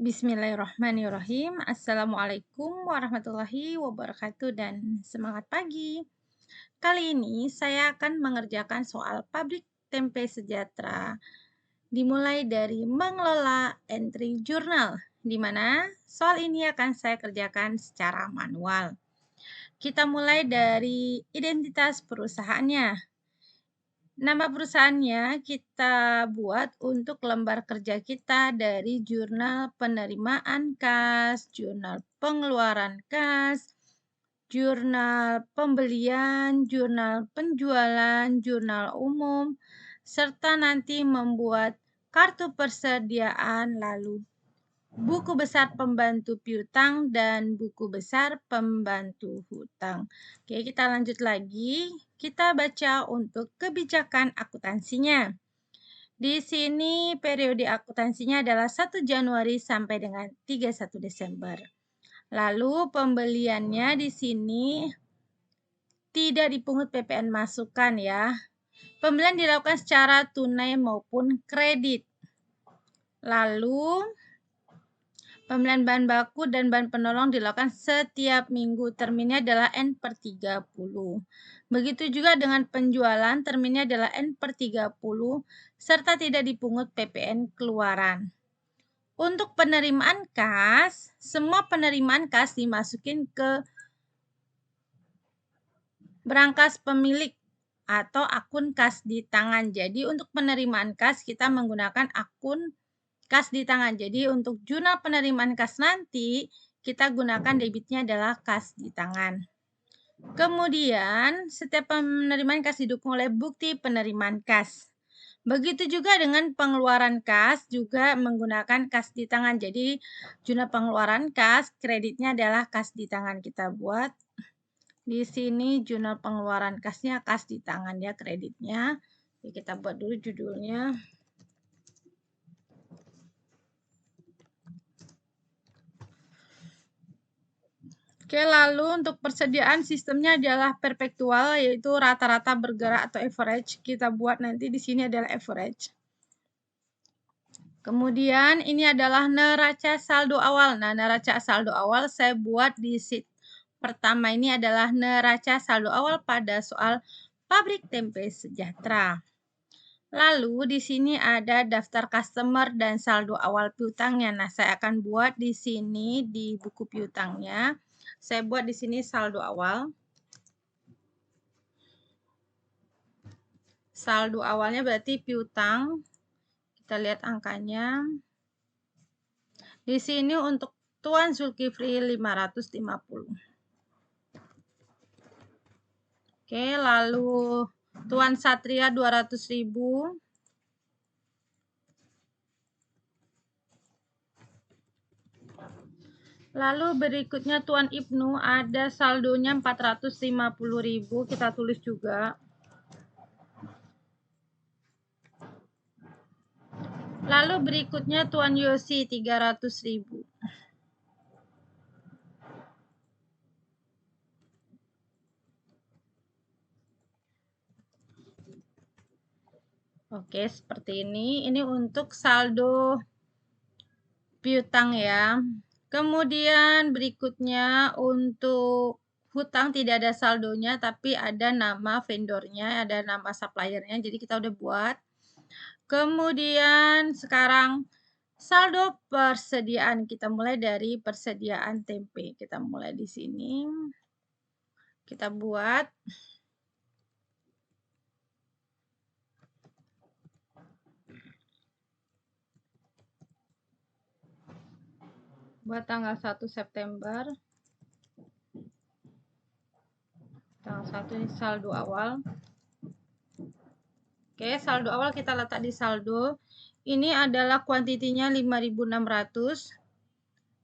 Bismillahirrahmanirrahim. Assalamualaikum warahmatullahi wabarakatuh dan semangat pagi. Kali ini saya akan mengerjakan soal pabrik tempe sejahtera. Dimulai dari mengelola entry jurnal, di mana soal ini akan saya kerjakan secara manual. Kita mulai dari identitas perusahaannya. Nama perusahaannya kita buat untuk lembar kerja kita dari jurnal penerimaan kas, jurnal pengeluaran kas, jurnal pembelian, jurnal penjualan, jurnal umum, serta nanti membuat kartu persediaan, lalu buku besar pembantu piutang dan buku besar pembantu hutang. Oke, kita lanjut lagi. Kita baca untuk kebijakan akuntansinya. Di sini periode akuntansinya adalah 1 Januari sampai dengan 31 Desember. Lalu pembeliannya di sini tidak dipungut PPN masukan ya. Pembelian dilakukan secara tunai maupun kredit. Lalu pembelian bahan baku dan bahan penolong dilakukan setiap minggu. Terminnya adalah N/30. Begitu juga dengan penjualan, terminnya adalah N/30, serta tidak dipungut PPN keluaran. Untuk penerimaan kas, semua penerimaan kas dimasukin ke berangkas pemilik atau akun kas di tangan. Jadi untuk penerimaan kas kita menggunakan akun kas di tangan. Jadi untuk jurnal penerimaan kas nanti kita gunakan debitnya adalah kas di tangan. Kemudian setiap penerimaan kas didukung oleh bukti penerimaan kas. Begitu juga dengan pengeluaran kas juga menggunakan kas di tangan. Jadi jurnal pengeluaran kas kreditnya adalah kas di tangan kita buat. Di sini jurnal pengeluaran kasnya kas di tangan ya kreditnya. Jadi kita buat dulu judulnya. Oke, lalu untuk persediaan sistemnya adalah perpetual, yaitu rata-rata bergerak atau average. Kita buat nanti di sini adalah average. Kemudian ini adalah neraca saldo awal. Nah, neraca saldo awal saya buat di sheet pertama ini adalah neraca saldo awal pada soal pabrik tempe sejahtera. Lalu di sini ada daftar customer dan saldo awal piutangnya. Nah, saya akan buat di sini di buku piutangnya. Saya buat di sini saldo awal. Saldo awalnya berarti piutang. Kita lihat angkanya. Di sini untuk Tuan Zulkifli 550. Oke, lalu Tuan Satria 200.000. Lalu berikutnya Tuan Ibnu ada saldonya 450.000, kita tulis juga. Lalu berikutnya Tuan Yosi 300.000. Oke, seperti ini. Ini untuk saldo piutang ya. Kemudian berikutnya untuk hutang tidak ada saldonya, tapi ada nama vendornya, ada nama suppliernya. Jadi kita udah buat. Kemudian sekarang saldo persediaan. Kita mulai dari persediaan tempe. Kita mulai di sini. Kita buat. Buat tanggal 1 September. Tanggal 1 ini saldo awal. Oke, saldo awal kita letak di saldo. Ini adalah kuantitinya 5.600.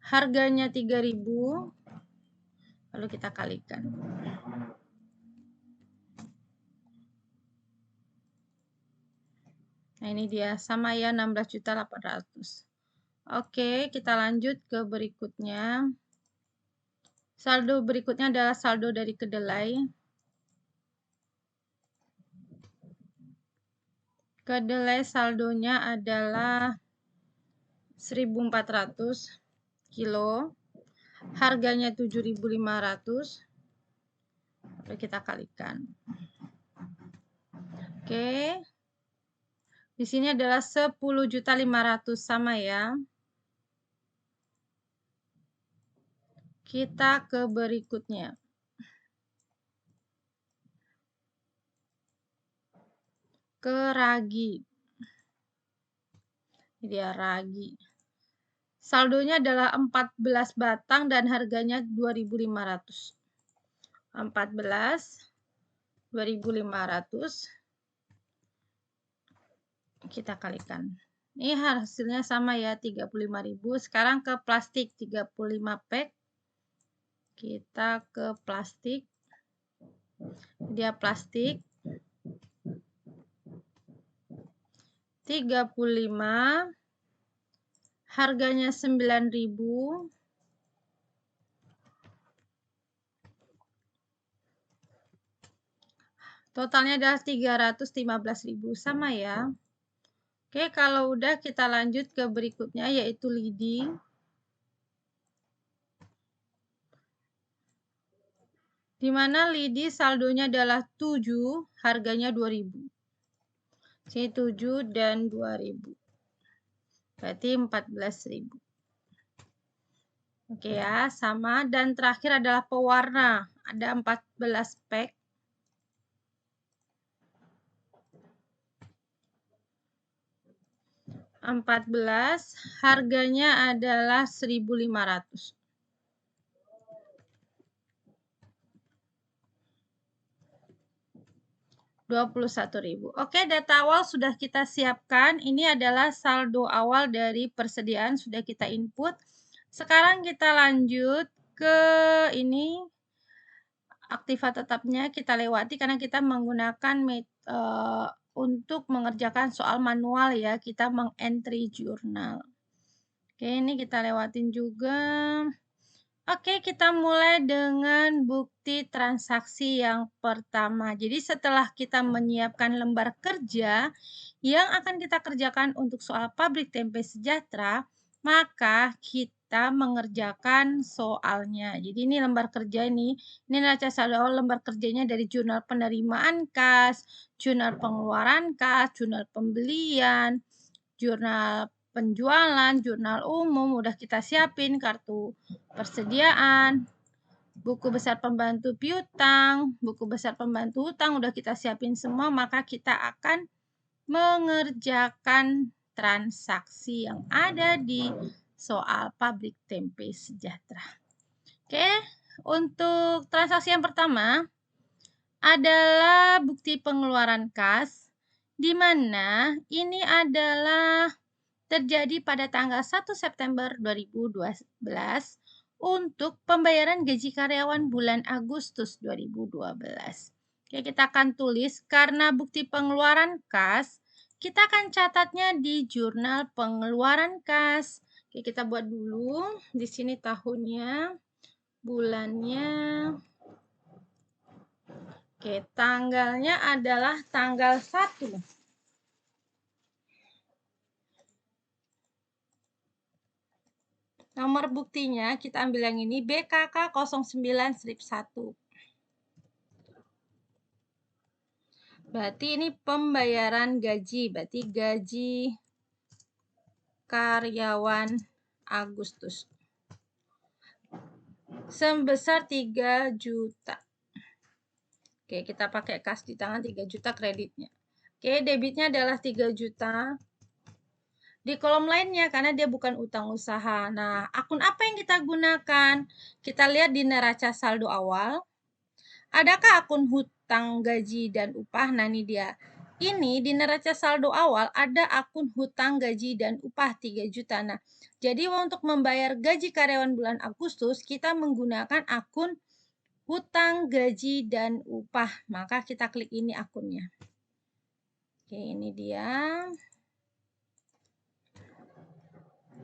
Harganya 3.000. Lalu kita kalikan. Nah, ini dia sama ya 16.800. Oke, kita lanjut ke berikutnya. Saldo berikutnya adalah saldo dari kedelai. Kedelai saldonya adalah 1.400 kilo, harganya 7.500. Lalu kita kalikan. Oke. Di sini adalah 10.500.000 sama ya. Kita ke berikutnya. Ke ragi. Ini dia ragi. Saldonya adalah 14 batang dan harganya 2.500. 14, 2.500. Kita kalikan. Ini hasilnya sama ya, 35.000. Sekarang ke plastik 35 pack. Kita ke plastik. Dia plastik 35. Harganya 9.000. Totalnya adalah 315.000 sama ya. Oke, kalau udah kita lanjut ke berikutnya yaitu lidi. Di mana lidi saldonya adalah 7, harganya 2.000. Sini 7 dan 2.000. Berarti 14.000. Oke ya, sama. Dan terakhir adalah pewarna. Ada 14 pack. 14, harganya adalah 1.500. 21.000. Oke, data awal sudah kita siapkan. Ini adalah saldo awal dari persediaan sudah kita input. Sekarang kita lanjut ke ini aktiva tetapnya kita lewati karena kita menggunakan untuk mengerjakan soal manual ya, kita meng-entry jurnal. Oke, ini kita lewatin juga. Oke, kita mulai dengan bukti transaksi yang pertama. Jadi setelah kita menyiapkan lembar kerja yang akan kita kerjakan untuk soal pabrik tempe sejahtera, maka kita mengerjakan soalnya. Jadi ini lembar kerja ini neraca saldo awal lembar kerjanya dari jurnal penerimaan kas, jurnal pengeluaran kas, jurnal pembelian, jurnal penjualan, jurnal umum, udah kita siapin kartu persediaan, buku besar pembantu piutang, buku besar pembantu hutang, udah kita siapin semua, maka kita akan mengerjakan transaksi yang ada di soal pabrik tempe sejahtera. Oke, untuk transaksi yang pertama adalah bukti pengeluaran kas, di mana ini adalah terjadi pada tanggal 1 September 2012 untuk pembayaran gaji karyawan bulan Agustus 2012. Oke, kita akan tulis karena bukti pengeluaran kas, kita akan catatnya di jurnal pengeluaran kas. Oke, kita buat dulu di sini tahunnya, bulannya. Oke, tanggalnya adalah tanggal 1. Nomor buktinya kita ambil yang ini BKK 09/1. Berarti ini pembayaran gaji, berarti gaji karyawan Agustus. Sebesar 3 juta. Oke, kita pakai kas di tangan 3 juta kreditnya. Oke, debitnya adalah 3 juta. Di kolom lainnya karena dia bukan utang usaha. Nah, akun apa yang kita gunakan? Kita lihat di neraca saldo awal. Adakah akun hutang gaji dan upah? Nah, ini dia. Ini di neraca saldo awal ada akun hutang gaji dan upah 3 juta. Nah, jadi untuk membayar gaji karyawan bulan Agustus, kita menggunakan akun hutang gaji dan upah. Maka kita klik ini akunnya. Oke, ini dia.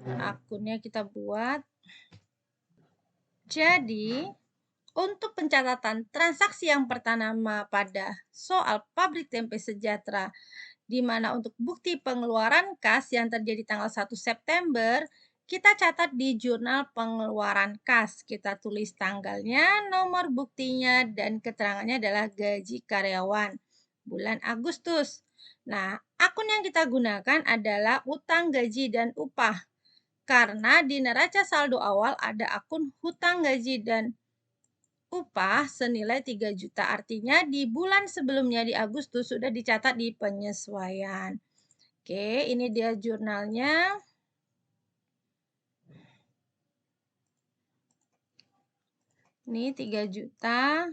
Akunnya kita buat. Jadi, Untuk pencatatan transaksi yang pertama pada soal pabrik tempe sejahtera, di mana untuk bukti pengeluaran kas yang terjadi tanggal 1 September, kita catat di jurnal pengeluaran kas. Kita tulis tanggalnya, nomor buktinya, dan keterangannya adalah gaji karyawan bulan Agustus. Nah, akun yang kita gunakan adalah utang gaji dan upah. Karena di neraca saldo awal ada akun hutang gaji dan upah senilai 3 juta, artinya di bulan sebelumnya di Agustus sudah dicatat di penyesuaian. Oke, ini dia jurnalnya. Ini 3 juta.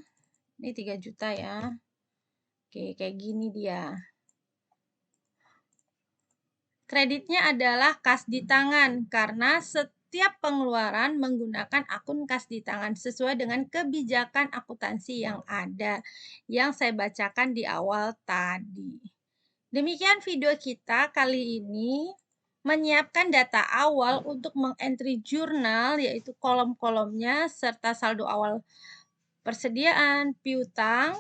Ini 3 juta ya. Oke, kayak gini dia. Kreditnya adalah kas di tangan karena setiap pengeluaran menggunakan akun kas di tangan sesuai dengan kebijakan akuntansi yang ada yang saya bacakan di awal tadi. Demikian video kita kali ini menyiapkan data awal untuk mengentry jurnal yaitu kolom-kolomnya serta saldo awal persediaan, piutang,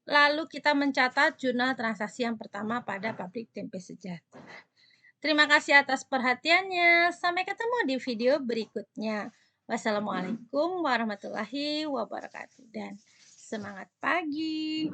lalu kita mencatat jurnal transaksi yang pertama pada pabrik tempe sejahtera. Terima kasih atas perhatiannya. Sampai ketemu di video berikutnya. Wassalamualaikum warahmatullahi wabarakatuh dan semangat pagi.